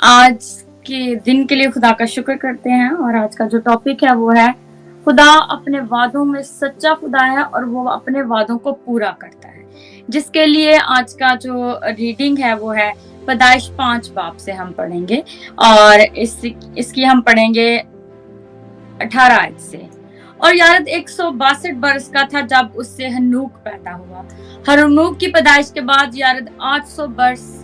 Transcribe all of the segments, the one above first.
आज के दिन के लिए खुदा का शुक्र करते हैं और आज का जो टॉपिक है वो है खुदा अपने वादों में सच्चा खुदा है और वो अपने वादों को पूरा करता है, जिसके लिए आज का जो रीडिंग है वो है पैदाइश 5 बाब से हम पढ़ेंगे और इसकी हम पढ़ेंगे 18 आयत से। और यारद 162 बरस का था जब उससे हनूक पैदा हुआ। हनूक की पैदाइश के बाद यारद 800 बरस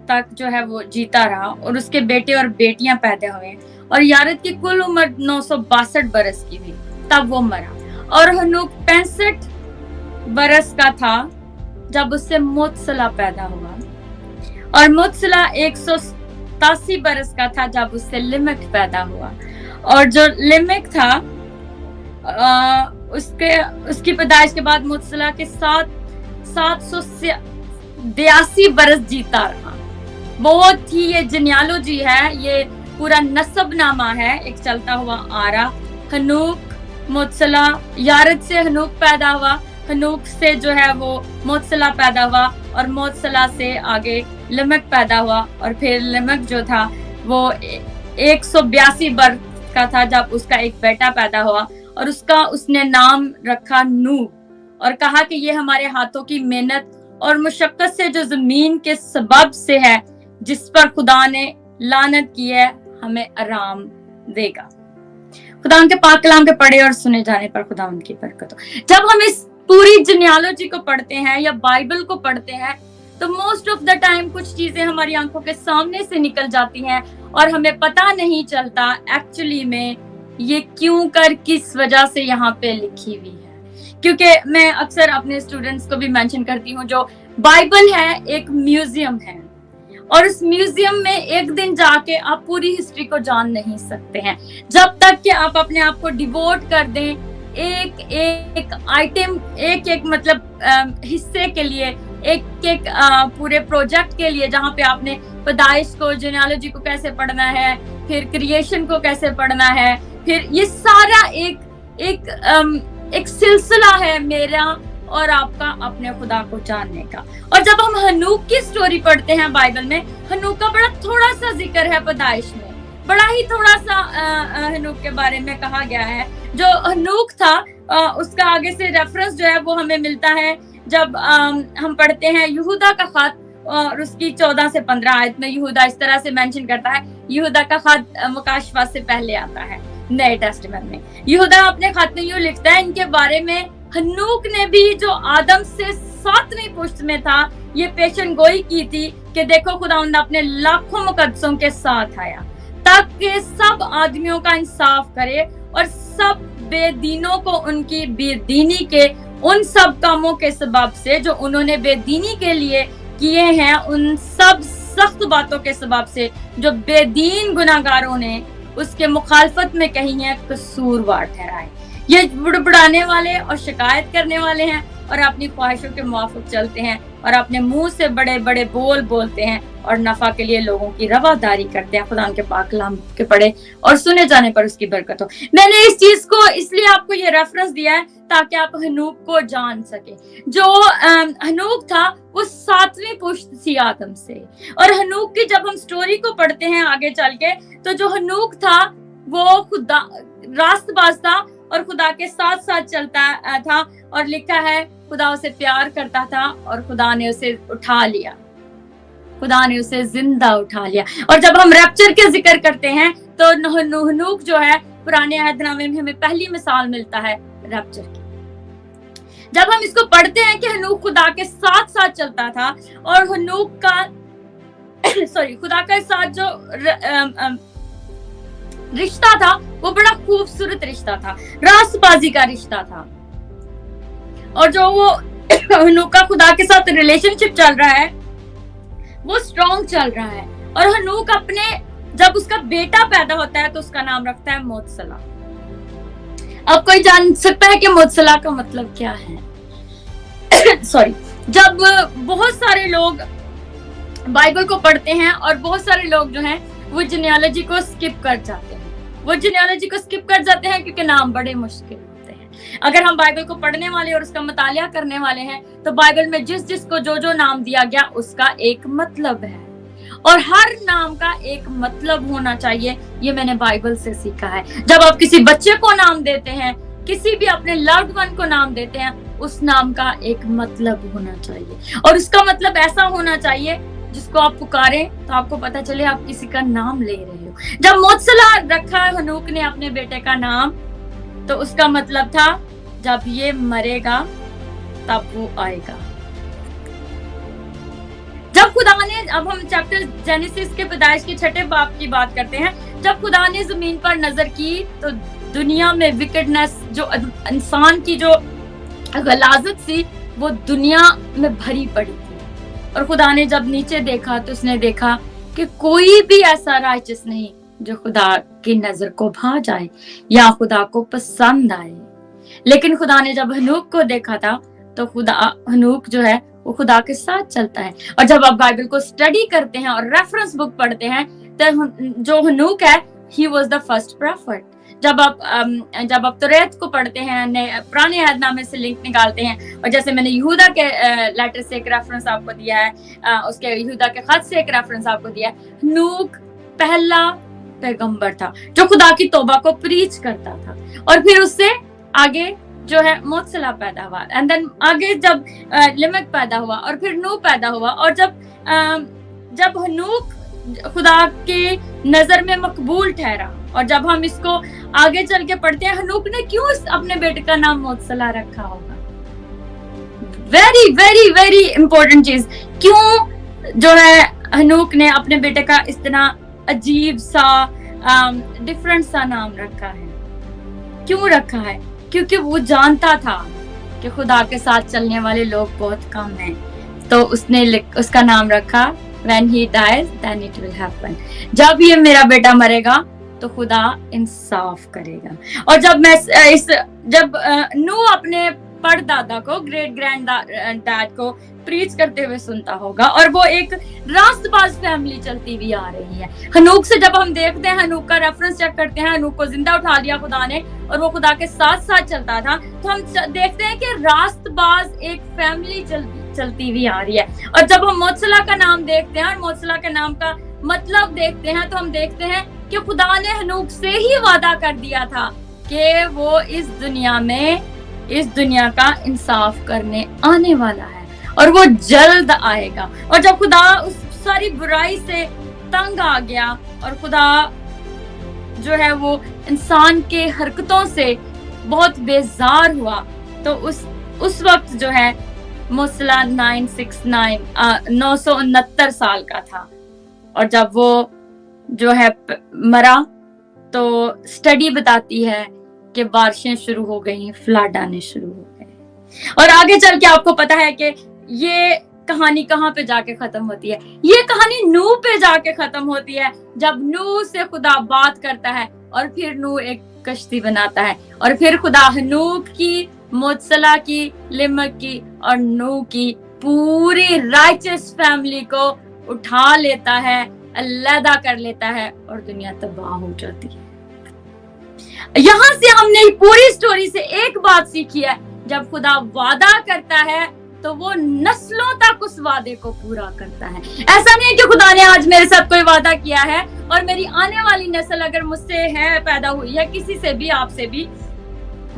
तक जो है वो जीता रहा और उसके बेटे और बेटियां पैदा हुए और यारद की कुल उम्र 962 बरस की हुई तब वो मरा। और हनूक 65 बरस का था जब उससे मुतसला पैदा हुआ और मुतसला 187 बरस का था जब उससे लिमक पैदा हुआ। और जो लिमक था उसकी पैदाइश के बाद मुतसला के 782 बरस जीता रहा। बहुत ही ये जेनियालॉजी है, ये पूरा नसबनामा है, एक चलता हुआ आरा। हनूक, मुतसला, यारद से हनूक पैदा हुआ, हनूक से जो है वो मुतसला पैदा हुआ और मुतसला से आगे लिमक पैदा हुआ और फिर लिमक जो था वो 182 बरस का था जब उसका एक बेटा पैदा हुआ और उसने नाम रखा नूह और कहा कि ये हमारे हाथों की मेहनत और मुशक्कत से जो जमीन के सबब से है, जिस पर खुदा ने लानत की है, हमें आराम देगा। खुदा के पाक कलाम के पढ़े और सुने जाने पर खुदा उनकी बरकत हो। जब हम इस पूरी जेनियालॉजी को पढ़ते हैं या बाइबल को पढ़ते हैं तो मोस्ट ऑफ द टाइम कुछ चीजें हमारी आंखों के सामने से निकल जाती हैं और हमें पता नहीं चलता एक्चुअली में ये क्यों कर किस वजह से यहाँ पे लिखी हुई है। क्योंकि मैं अक्सर अपने स्टूडेंट्स को भी मेंशन करती हूँ, जो बाइबल है एक म्यूजियम है और उस म्यूजियम में एक दिन जाके आप पूरी हिस्ट्री को जान नहीं सकते हैं जब तक कि आप अपने आप को डिवोट कर दें एक आइटम, एक मतलब हिस्से के लिए, एक पूरे प्रोजेक्ट के लिए, जहाँ पे आपने पैदाइश को, जेनियालॉजी को कैसे पढ़ना है, फिर क्रिएशन को कैसे पढ़ना है, फिर ये सारा एक सिलसिला है मेरा और आपका अपने खुदा को जानने का। और जब हम हनूक की स्टोरी पढ़ते हैं बाइबल में, हनूक का बड़ा थोड़ा सा जिक्र है पैदाइश में, बड़ा ही थोड़ा सा हनूक के बारे में कहा गया है। जो हनूक था उसका आगे से रेफरेंस जो है वो हमें मिलता है जब हम पढ़ते हैं यहूदा का खत और उसकी 14 से 15 आयत में यहूदा इस तरह से मेंशन करता है। यहूदा का खत मुकाशवा से पहले आता है नए टेस्टामेंट में। यहूदा अपने खत में यूं लिखता है इनके बारे में, हनूक ने भी जो आदम से 7वीं पुश्त में था ये पेशन गोई की थी कि देखो खुदावंद अपने लाखों मुकद्दसों के साथ आया ताकि सब आदमियों का इंसाफ करे और सब बेदीनों को उनकी बेदीनी के उन सब कामों के सबब से जो उन्होंने बेदीनी के लिए किए हैं, उन सब सख्त बातों के सबब से जो बेदीन गुनाहगारों ने उसके मुखालफत में कही है, कसूरवार ठहराए। ये बुड़बुड़ाने वाले और शिकायत करने वाले हैं और अपनी ख्वाहिशों के मुआफिक चलते हैं और अपने मुंह से बड़े बड़े बोल बोलते हैं और नफा के लिए लोगों की रवादारी करते हैं। खुदा के पाक कलाम के पढ़े और सुने जाने पर उसकी बरकत हो। मैंने इस चीज को इसलिए आपको ये रेफरेंस दिया है ताकि आप हनूक को जान सके। जो हनूक था वो 7वीं पुश्त थी आदम से। और हनूक की जब हम स्टोरी को पढ़ते हैं आगे चल के, तो जो हनूक था वो खुदा रास्तबाज था और खुदा के साथ साथ चलता था और लिखा है खुदा उसे प्यार करता था और खुदा ने उसे उठा लिया, खुदा ने उसे जिंदा उठा लिया। और जब हम रैप्चर के जिक्र करते हैं तो हनूक जो है पुराने अहदनामे में हमें पहली मिसाल मिलता है रैप्चर की। जब हम इसको पढ़ते हैं कि हनूक खुदा के साथ साथ चलता था और हनूक का खुदा के साथ जो रिश्ता था वो बड़ा खूबसूरत रिश्ता था, रास्तबाजी का रिश्ता था। और जो वो हनूक का खुदा के साथ रिलेशनशिप चल रहा है वो स्ट्रॉन्ग चल रहा है। और हनूक अपने जब उसका बेटा पैदा होता है तो उसका नाम रखता है मुतसला। अब कोई जान सकता है कि मुतसला का मतलब क्या है? जब बहुत सारे लोग बाइबल को पढ़ते हैं और बहुत सारे लोग जो हैं वो जेनियालॉजी को स्किप कर जाते हैं, क्योंकि नाम बड़े मुश्किल होते हैं। अगर हम बाइबल को पढ़ने वाले और उसका मुतालिया करने वाले हैं तो बाइबल में जिस जिसको जो जो नाम दिया गया उसका एक मतलब है اور ہر نام کا ایک مطلب ہونا چاہیے. یہ میں نے بائبل سے سیکھا ہے. جب آپ کسی بچے کو نام دیتے ہیں, کسی بھی اپنے لوڈ ون کو نام دیتے ہیں, اس نام کا ایک مطلب ہونا چاہیے, اور اس کا مطلب ایسا ہونا چاہیے جس کو آپ پکاریں تو آپ کو پتا چلے آپ کسی کا نام لے رہے ہو. جب موتسلا رکھا ہنوک نے اپنے بیٹے کا نام, تو اس کا مطلب تھا جب یہ مرے گا تب وہ آئے گا. جب خدا نے, اب ہم چیپٹر جینیسس کے پیدائش کے 6 باب کی بات کرتے ہیں, جب خدا نے زمین پر نظر کی تو دنیا میں وکڈنس, جو انسان کی جو غلاظت تھی وہ دنیا میں بھری پڑی تھی. اور خدا نے جب نیچے دیکھا تو اس نے دیکھا کہ کوئی بھی ایسا رائچس نہیں جو خدا کی نظر کو بھا جائے یا خدا کو پسند آئے. لیکن خدا نے جب ہنوک کو دیکھا تھا تو ہنوک جو ہے وہ خدا کے ساتھ چلتا ہے. اور جب آپ بائبل کو اسٹڈی کرتے ہیں اور ریفرنس بک پڑھتے ہیں تو جو ہنوک ہے, he was the first prophet. جب آپ توریت کو پڑھتے ہیں, پرانے عہد نامے سے لنک نکالتے ہیں, اور جیسے میں نے یہودا کے لیٹر سے ایک ریفرنس آپ کو دیا ہے, اس کے یہودا کے خط سے ایک ریفرنس آپ کو دیا ہے, ہنوک پہلا پیغمبر تھا جو خدا کی توبہ کو پریچ کرتا تھا. اور پھر اس سے آگے جو ہے موتسلا پیدا ہوا, اینڈ دین آگے جب لمک پیدا ہوا, اور پھر نو پیدا ہوا. اور جب ہنوک خدا کے نظر میں مقبول ٹھہرا, اور جب ہم اس کو آگے چل کے پڑھتے ہیں, ہنوک نے کیوں اپنے بیٹے کا نام موتسلا رکھا ہوگا؟ ویری ویری ویری امپورٹنٹ چیز, کیوں جو ہے ہنوک نے اپنے بیٹے کا اس طرح عجیب سا ڈفرنٹ سا نام رکھا ہے؟ کیوں رکھا ہے؟ کیونکہ وہ جانتا تھا کہ خدا کے ساتھ چلنے والے لوگ بہت کم ہیں. تو اس نے اس کا نام رکھا when he dies then it will happen. جب یہ میرا بیٹا مرے گا تو خدا انصاف کرے گا. اور جب نو اپنے پڑ دادا کو, گریٹ گرینڈ ڈیڈ کو پریچ کرتے ہوئے سنتا ہوگا, اور وہ ایک راست باز فیملی چلتی ہوئی آ رہی ہے. ہنوک سے جب ہم دیکھتے ہیں, ہنوک کا ریفرنس چیک کرتے ہیں, ہنوک کو زندہ اٹھا لیا خدا نے اور وہ خدا کے ساتھ ساتھ چلتا تھا, تو ہم دیکھتے ہیں کہ راست باز ایک فیملی چلتی ہوئی آ رہی ہے. اور جب ہم موتسلا کا نام دیکھتے ہیں اور موتسلا کے نام کا مطلب دیکھتے ہیں, تو ہم دیکھتے ہیں کہ خدا نے ہنوک سے ہی وعدہ کر دیا تھا کہ وہ اس دنیا کا انصاف کرنے آنے والا ہے, اور وہ جلد آئے گا. اور جب خدا اس ساری برائی سے تنگ آ گیا اور خدا جو ہے وہ انسان کے حرکتوں سے بہت بیزار ہوا, تو اس وقت جو ہے موتسلا 969 سال کا تھا. اور جب وہ جو ہے مرا تو اسٹڈی بتاتی ہے کہ بارشیں شروع ہو گئیں, فلڈ آنے شروع ہو گئے. اور آگے چل کے آپ کو پتا ہے کہ یہ کہانی کہاں پہ جا کے ختم ہوتی ہے. یہ کہانی نوح پہ جا کے ختم ہوتی ہے, جب نوح سے خدا بات کرتا ہے اور پھر نوح ایک کشتی بناتا ہے, اور پھر خدا ہنوک کی, موتسلا کی, لمک کی اور نوح کی پوری رائچس فیملی کو اٹھا لیتا ہے, علیحدہ کر لیتا ہے, اور دنیا تباہ ہو جاتی ہے. یہاں سے ہم نے پوری سٹوری سے ایک بات سیکھی ہے, جب خدا وعدہ کرتا ہے تو وہ نسلوں تک اس وعدے کو پورا کرتا ہے. ایسا نہیں کہ خدا نے آج میرے ساتھ کوئی وعدہ کیا ہے اور میری آنے والی نسل اگر مجھ سے ہے, پیدا ہوئی ہے, کسی سے بھی, آپ سے بھی,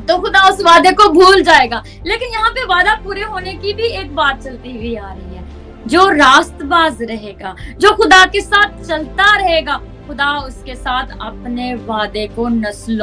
تو خدا اس وعدے کو بھول جائے گا. لیکن یہاں پہ وعدہ پورے ہونے کی بھی ایک بات چلتی ہوئی آ رہی ہے. جو راست باز رہے گا, جو خدا کے ساتھ چلتا رہے گا, خدا اس کے ساتھ اپنے وعدے کو نسل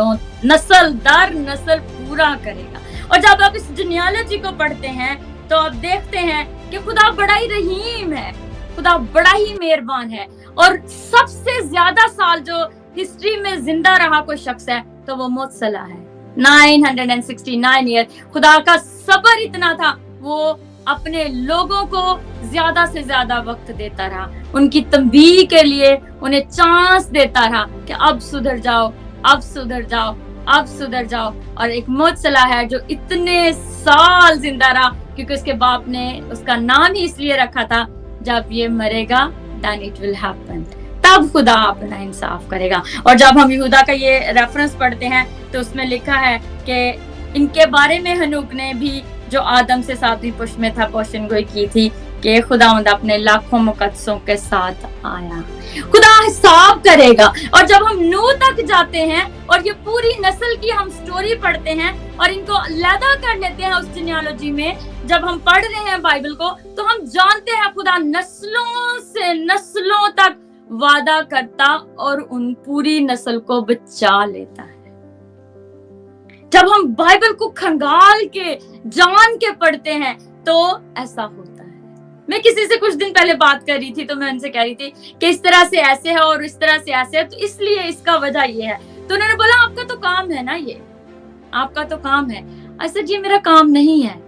در نسل پورا کرے گا. اور جب آپ اس جینیالوجی کو پڑھتے ہیں تو آپ دیکھتے ہیں کہ خدا بڑا ہی رحیم ہے, خدا بڑا ہی مہربان ہے. اور سب سے زیادہ سال جو ہسٹری میں زندہ رہا کوئی شخص ہے تو وہ موتسلا ہے. 969 ایئر. خدا کا صبر اتنا تھا, وہ اپنے لوگوں کو زیادہ سے زیادہ وقت دیتا رہا, ان کی تنبیہ کے لیے انہیں چانس دیتا رہا کہ اب سدھر جاؤ, اب سدھر جاؤ, اب سدھر جاؤ. اور ایک موتسلا ہے جو اتنے سال زندہ رہا کیونکہ اس کے باپ نے اس کا نام ہی اس لیے رکھا تھا, جب یہ مرے گا then it will happen, تب خدا اپنا انصاف کرے گا. اور جب ہم یہودا کا یہ ریفرنس پڑھتے ہیں تو اس میں لکھا ہے کہ ان کے بارے میں ہنوک نے بھی جو آدم سے 7ویں پشت میں تھا پوشن گوئی کی تھی कि खुदावंद अपने लाखों मुकद्दसों के साथ आया। खुदा हिसाब करेगा। और जब हम नूह तक जाते हैं और ये पूरी नस्ल की हम स्टोरी पढ़ते हैं और इनको अलहदा कर लेते हैं उस जिनियोलॉजी में, जब हम पढ़ रहे हैं बाइबल को, तो हम जानते हैं खुदा नस्लों से नस्लों तक वादा करता और उन पूरी नस्ल को बचा लेता है। जब हम बाइबल को खंगाल के जान के पढ़ते हैं तो ऐसा होता है। मैं किसी से कुछ दिन पहले बात कर रही थी, तो मैं उनसे कह रही थी कि इस तरह से ऐसे है और इस तरह से ऐसे है, तो इसलिए इसका वजह ये है। तो उन्होंने बोला आपका तो काम है ना, ये आपका तो काम है। ऐसा जी मेरा काम नहीं है,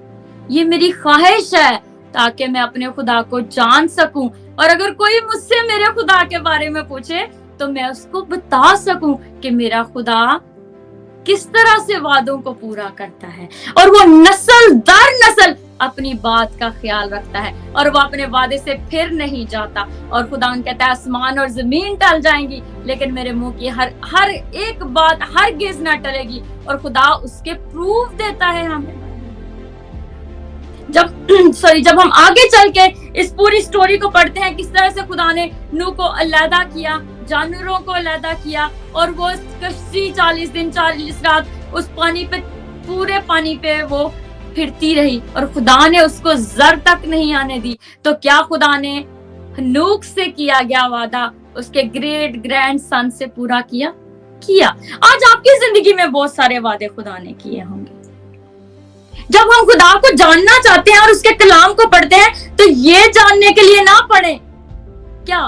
ये मेरी ख्वाहिश है ताकि मैं अपने खुदा को जान सकूं, और अगर कोई मुझसे मेरे खुदा के बारे में पूछे तो मैं उसको बता सकूं कि मेरा खुदा किस तरह से वादों को पूरा करता है, और वो नस्ल दर नस्ल अपनी बात का ख्याल रखता है, और वो अपने वादे से फिर नहीं जाता। और खुदा कहता है आसमान और जमीन टल जाएंगी लेकिन मेरे मुंह की हर एक बात हरगिज़ ना टलेगी, और खुदा उसके प्रूफ देता है हमें। जब हम आगे चल के इस पूरी स्टोरी को पढ़ते हैं, किस तरह से खुदा ने नूह को अलहदा किया, जानवरों को अलहदा किया, और वो कश्ती 40 दिन 40 रात उस पानी पे, पूरे पानी पे वो फिरती रही और खुदा ने उसको जर तक नहीं आने दी। तो क्या खुदा ने नूह से किया गया वादा उसके ग्रेट ग्रैंड सन से पूरा किया। आज आपकी जिंदगी में बहुत सारे वादे खुदा ने किए होंगे। जब हम खुदा को जानना चाहते हैं और उसके कलाम को पढ़ते हैं तो ये जानने के लिए ना पढ़े क्या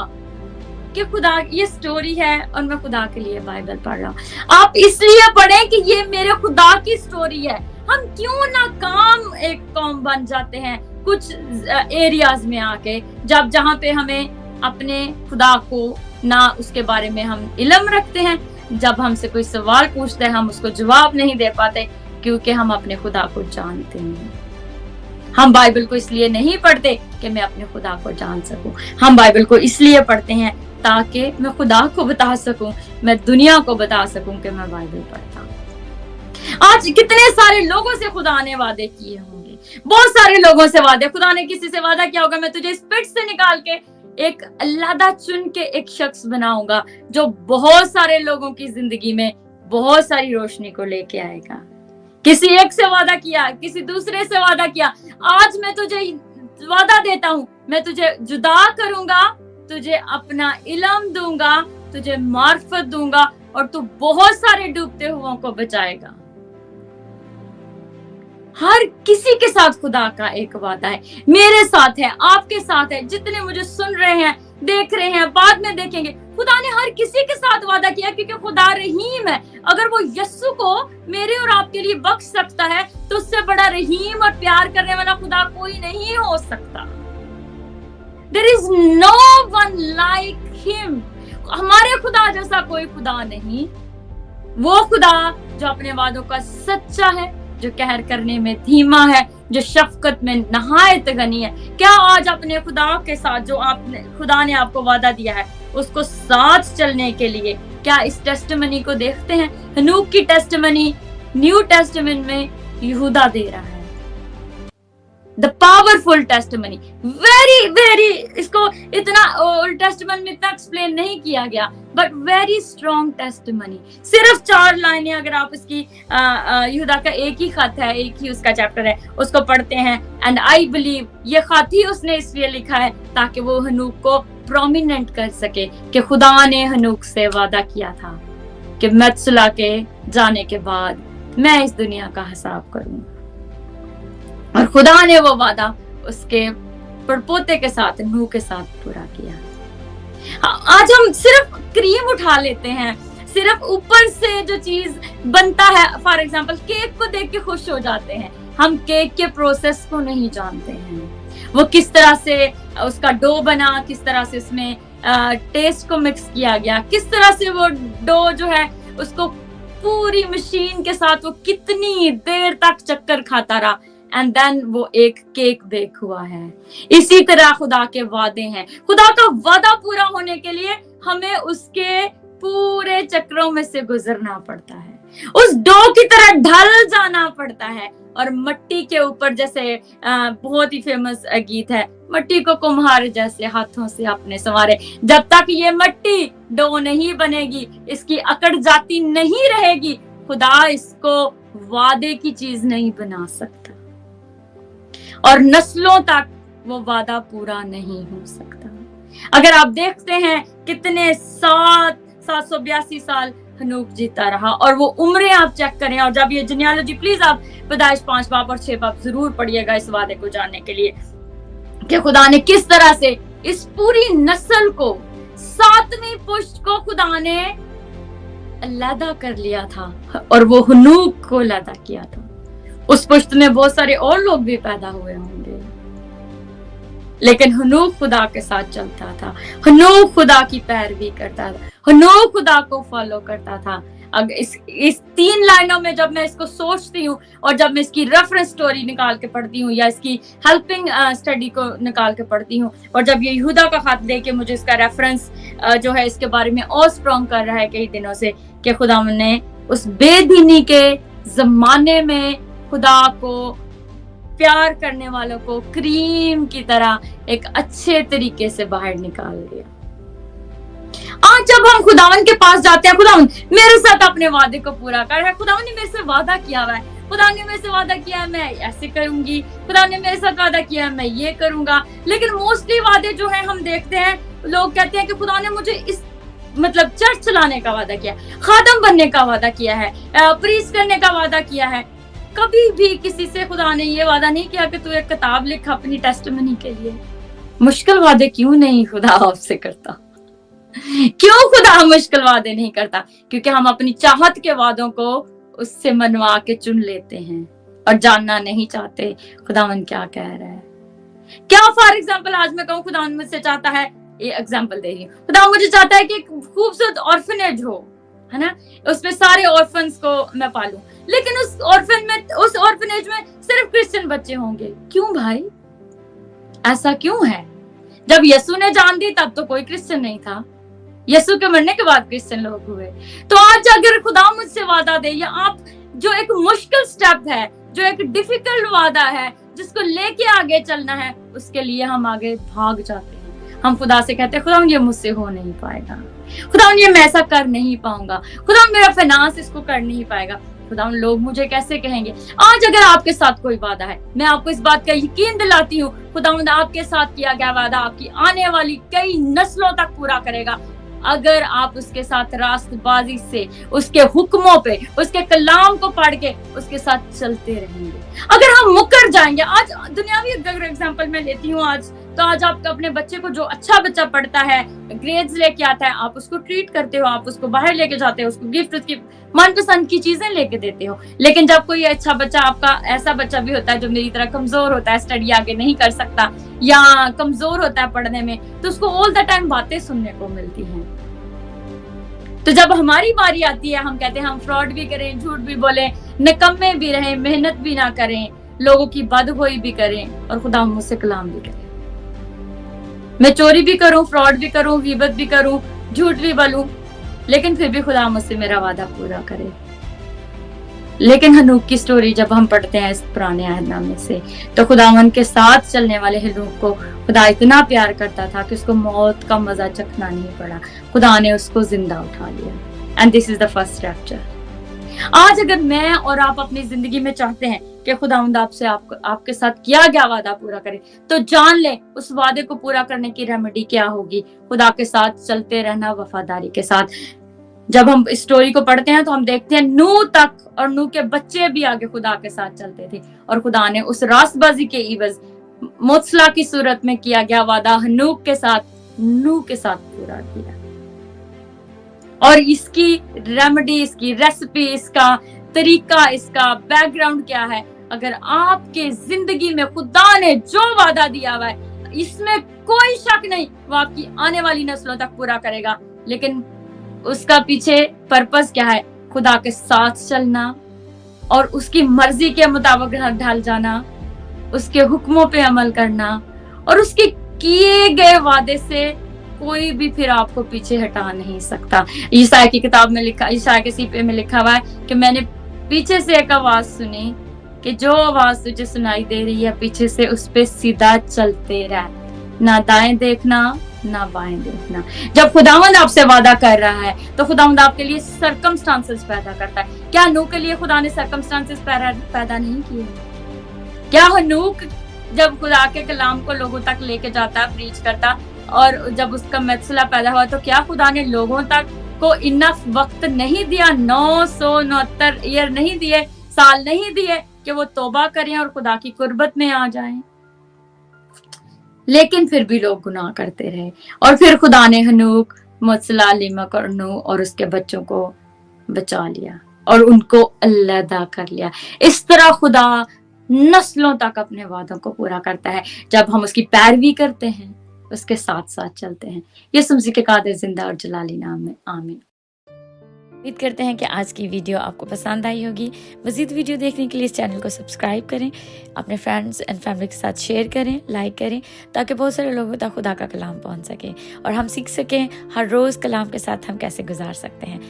कि खुदा ये स्टोरी है और मैं खुदा के लिए बाइबल पढ़ रहा हूँ। आप इसलिए पढ़ें कि ये मेरे खुदा की स्टोरी है। हम क्यों ना काम एक कौम बन जाते हैं कुछ एरियाज में आके, जहाँ पे हमें अपने खुदा को ना उसके बारे में हम इल्म रखते हैं। जब हमसे कोई सवाल पूछते हैं हम उसको जवाब नहीं दे पाते क्योंकि हम अपने खुदा को जानते नहीं। हम बाइबल को इसलिए नहीं पढ़ते कि मैं अपने खुदा को जान सकूं। हम बाइबल को इसलिए पढ़ते हैं ताकि मैं खुदा को बता सकूं, मैं दुनिया को बता सकूं कि मैं बाइबल पढ़ता हूं। आज कितने सारे लोगों से खुदा ने वादे किए होंगे, बहुत सारे लोगों से वादे। खुदा ने किसी से वादा किया होगा मैं तुझे इस पिट से निकाल के एक अलहदा चुन के एक शख्स बनाऊंगा जो बहुत सारे लोगों की जिंदगी में बहुत सारी रोशनी को लेके आएगा। किसी एक से वादा किया, किसी दूसरे से वादा किया। आज मैं तुझे वादा देता हूं, मैं तुझे जुदा करूंगा, तुझे अपना इल्म दूंगा, तुझे मार्फत दूंगा और तू बहुत सारे डूबते हुओं को बचाएगा। हर किसी के साथ खुदा का एक वादा है, मेरे साथ है, आपके साथ है। जितने मुझे सुन रहे हैं, देख रहे हैं, बाद में देखेंगे, खुदा ने हर किसी के साथ वादा किया क्योंकि खुदा रहीम है। अगर वो यस्सु को मेरे और आपके लिए बख्श सकता है तो उससे बड़ा रहीम और प्यार करने वाला खुदा कोई नहीं हो सकता। There is no one like him. हमारे खुदा जैसा कोई खुदा नहीं। वो खुदा जो अपने वादों का सच्चा है, जो कहर करने में धीमा है, जो शफकत में नहायत गनी है। क्या आज अपने खुदा के साथ जो खुदा ने आपको वादा दिया है उसको साथ चलने के लिए क्या इस टेस्टिमनी को देखते हैं? हनूक की टेस्टिमनी न्यू टेस्टामेंट में यहूदा दे रहा है। द पावरफुल टेस्टिमनी, वेरी इसको इतना ओल्ड टेस्टामेंट में इतना एक्सप्लेन नहीं किया गया, बट वेरी स्ट्रॉन्ग टेस्टिमनी। सिर्फ 4 लाइनें अगर आप इसकी यहूदा का एक ही खत है, एक ही उसका चैप्टर है, उसको पढ़ते हैं। एंड आई बिलीव ये खत ही उसने इसलिए लिखा है ताकि वो हनूक को प्रोमिनेंट कर सके कि खुदा ने हनूक से वादा किया था कि मेतसला के जाने के बाद मैं इस दुनिया का हिसाब करूंगा, और खुदा ने वो वादा उसके परपोते के साथ, नूह के साथ पूरा किया। आज हम सिर्फ क्रीम उठा लेते हैं, सिर्फ ऊपर से जो चीज बनता है, फॉर एग्जांपल केक को देख के खुश हो जाते हैं। हम केक के प्रोसेस को नहीं जानते हैं, वो किस तरह से उसका डो बना, किस तरह से उसमें टेस्ट को मिक्स किया गया, किस तरह से वो डो जो है उसको पूरी मशीन के साथ वो कितनी देर तक चक्कर खाता रहा, एंड देन वो एक केक बेक हुआ है। इसी तरह खुदा के वादे हैं। खुदा का वादा पूरा होने के लिए हमें उसके पूरे चक्रों में से गुजरना पड़ता है। उस डो की तरह ढल जाना पड़ता है और मट्टी के ऊपर, जैसे बहुत ही फेमस गीत है, मट्टी को कुम्हार जैसे हाथों से आपने संवारे, जब तक ये मट्टी डो नहीं बनेगी, इसकी अकड़ जाती नहीं रहेगी, खुदा इसको वादे की चीज नहीं बना सकता और नस्लों तक वो वादा पूरा नहीं हो सकता। अगर आप देखते हैं कितने 782 साल हनूक जीता रहा, और वो उम्रें आप चेक करें, और जब ये जेनियोलॉजी, प्लीज आप पैदाइश 5 बाब और 6 बाब जरूर पढ़िएगा इस वादे को जानने के लिए कि खुदा ने किस तरह से इस पूरी नस्ल को, 7वीं पुश्त को खुदा ने अलहदा कर लिया था और वो हनूक को अलहदा किया था। उस पुश्त में बहुत सारे और लोग भी पैदा हुए होंगे, लेकिन हनूक खुदा के साथ चलता था, हनूक खुदा की पैरवी करता था, हनूक खुदा को फॉलो करता था। अगर इस 3 लाइनों में जब मैं इसको सोचती हूँ और जब मैं इसकी रेफरेंस स्टोरी निकाल के पढ़ती हूँ या इसकी हेल्पिंग स्टडी को निकाल के पढ़ती हूँ, और जब ये यहूदा का खत दे के मुझे इसका रेफरेंस जो है इसके बारे में और स्ट्रॉन्ग कर रहा है कई दिनों से कि खुदा ने उस बेदीनी के जमाने में खुदा को प्यार करने वालों को क्रीम की तरह एक अच्छे तरीके से बाहर निकाल दिया। आज जब हम खुदावन के पास जाते हैं, खुदावन मेरे साथ अपने वादे को पूरा कर है, खुदावन ने मेरे से वादा किया हुआ है, खुदा ने मेरे से वादा किया है मैं ऐसे करूंगी, खुदा ने मेरे साथ वादा किया है मैं ये करूंगा। लेकिन मोस्टली वादे जो है हम देखते हैं, लोग कहते हैं कि खुदा ने मुझे इस मतलब चर्च चलाने का वादा किया, खादम बनने का वादा किया है, प्रीच करने का वादा किया है। कभी भी किसी से खुदा ने ये वादा नहीं किया कि तू एक किताब लिख अपनी टेस्टमनी के लिए। मुश्किल वादे क्यों नहीं खुदा आपसे करता? क्यों खुदा मुश्किल वादे नहीं करता? क्योंकि हम अपनी चाहत के वादों को उससे मनवा के चुन लेते हैं और जानना नहीं चाहते खुदावन क्या कह रहा है। क्या फॉर एग्जाम्पल आज मैं कहूँ खुदावन मुझसे चाहता है, ये एग्जाम्पल दे रही हूँ, खुदा मुझे चाहता है कि एक खूबसूरत ऑर्फनेज हो, है ना, उसमें सारे ऑर्फन्स को मैं पालूं, लेकिन उस ऑर्फनेज में सिर्फ क्रिश्चियन बच्चे होंगे। क्यों भाई, ऐसा क्यों है? जब यीशु ने जान दी तब तो कोई क्रिश्चियन नहीं था, यीशु के मरने के बाद क्रिश्चियन लोग हुए। तो आज अगर खुदा मुझसे वादा दे, या आप जो एक मुश्किल स्टेप है, जो एक डिफिकल्ट वादा है जिसको लेके आगे चलना है, उसके लिए हम आगे भाग जाते हैं। हम खुदा से कहते हैं खुदा ये मुझसे हो नहीं पाएगा, खुदा ये मैं ऐसा कर नहीं पाऊंगा, खुदा मेरा फाइनेंस इसको कर नहीं पाएगा, खुदा लोग मुझे कैसे कहेंगे। आज अगर आपके साथ कोई वादा है, मैं आपको इस बात का यकीन दिलाती हूँ, खुदा आपके साथ किया गया वादा आपकी आने वाली कई नस्लों तक पूरा करेगा, अगर आप उसके साथ रास्तबाजी से, उसके हुक्मों पे, उसके कलाम को पढ़ के उसके साथ चलते रहेंगे। अगर हम मुकर जाएंगे, आज दुनियावी अगर एग्जांपल मैं लेती हूँ, आज आप अपने बच्चे को, जो अच्छा बच्चा पढ़ता है, ग्रेड्स लेके आता है, आप उसको ट्रीट करते हो, आप उसको बाहर लेके जाते हो, उसको गिफ्ट, उसकी मनपसंद की चीजें लेके देते हो। लेकिन जब कोई अच्छा बच्चा, आपका ऐसा बच्चा भी होता है जो मेरी तरह कमजोर होता है, स्टडी आगे नहीं कर सकता या कमजोर होता है पढ़ने में, तो उसको ऑल द टाइम बातें सुनने को मिलती हैं। तो जब हमारी बारी आती है, हम कहते हैं हम फ्रॉड भी करें, झूठ भी बोलें, निकम्मे भी रहें, मेहनत भी ना करें, लोगों की बदगोई भी करें, और खुदा मुझसे कलाम भी करें। मैं चोरी भी करूं, फ्रॉड भी करूं, गिबत भी करूं, झूठ भी बोलूं, लेकिन फिर भी खुदा मुझसे मेरा वादा पूरा करे। लेकिन हनूक की स्टोरी जब हम पढ़ते हैं इस पुराने अहदनामे से, तो खुदावन के साथ चलने वाले हनूक को खुदा इतना प्यार करता था कि उसको मौत का मजा चखना नहीं पड़ा, खुदा ने उसको जिंदा उठा लिया। And this is the first rapture. आज अगर मैं और आप अपनी जिंदगी में चाहते हैं कि खुदावंद आपसे आपके साथ किया गया वादा पूरा करे, तो जान ले उस वादे को पूरा करने की रेमेडी क्या होगी। खुदा के साथ चलते रहना, वफादारी के साथ। जब हम इस स्टोरी को पढ़ते हैं तो हम देखते हैं नूह तक, और नूह के बच्चे भी आगे खुदा के साथ चलते थे, और खुदा ने उस रास्तबाजी के इवज मुत्सला की सूरत में किया गया वादा हनूक के साथ, नूह के साथ पूरा किया। और इसकी रेमेडी, इसकी रेसिपी, इसका तरीका, इसका बैकग्राउंड क्या है? अगर आपके जिंदगी में खुदा ने जो वादा दिया हुआ है, इसमें कोई शक नहीं, वो आपकी आने वाली नस्लों तक पूरा करेगा। लेकिन उसका पीछे पर्पस क्या है? खुदा के साथ चलना और उसकी मर्जी के मुताबिक ढल जाना, उसके हुक्मों पे अमल करना, और उसके किए गए वादे से कोई भी फिर आपको पीछे हटा नहीं सकता। ईसाया की किताब में लिखा, ईसाया के सीपे में लिखा हुआ है कि मैंने पीछे से एक आवाज सुनी कि जो आवाज तुझे सुनाई दे रही है पीछे से, उस पे सीधा चलते रह, ना दाएं देखना ना बाएं देखना। जब खुदावंद आपसे वादा कर रहा है तो खुदावंद आपके लिए सर्कमस्टांसेस पैदा करता है। क्या नूह के लिए खुदा ने सर्कमस्टांसेस पैदा नहीं किए? क्या हनूक जब खुदा के कलाम को लोगों तक लेके जाता, प्रीच करता, और जब उसका मसला पैदा हुआ तो क्या खुदा ने लोगों तक को इनफ वक्त नहीं दिया, 969 ईयर नहीं दिए, साल नहीं दिए कि वो तौबा करें और खुदा की कुर्बत में आ जाएं? लेकिन फिर भी लोग गुनाह करते रहे, और फिर खुदा ने हनूक, मसला, लिमक और नूह और उसके बच्चों को बचा लिया और उनको अलहदा कर लिया। इस तरह खुदा नस्लों तक अपने वादों को पूरा करता है जब हम उसकी पैरवी करते हैं, उसके साथ साथ चलते हैं। यीशु मसीह के कादिर जिंदा और जलाली नाम में आमीन। उम्मीद करते हैं कि आज की वीडियो आपको पसंद आई होगी। मज़ीद वीडियो देखने के लिए इस चैनल को सब्सक्राइब करें, अपने फ्रेंड्स एंड फैमिली के साथ शेयर करें, लाइक करें, ताकि बहुत सारे लोगों तक खुदा का कलाम पहुंच सके और हम सीख सकें हर रोज़ कलाम के साथ हम कैसे गुजार सकते हैं।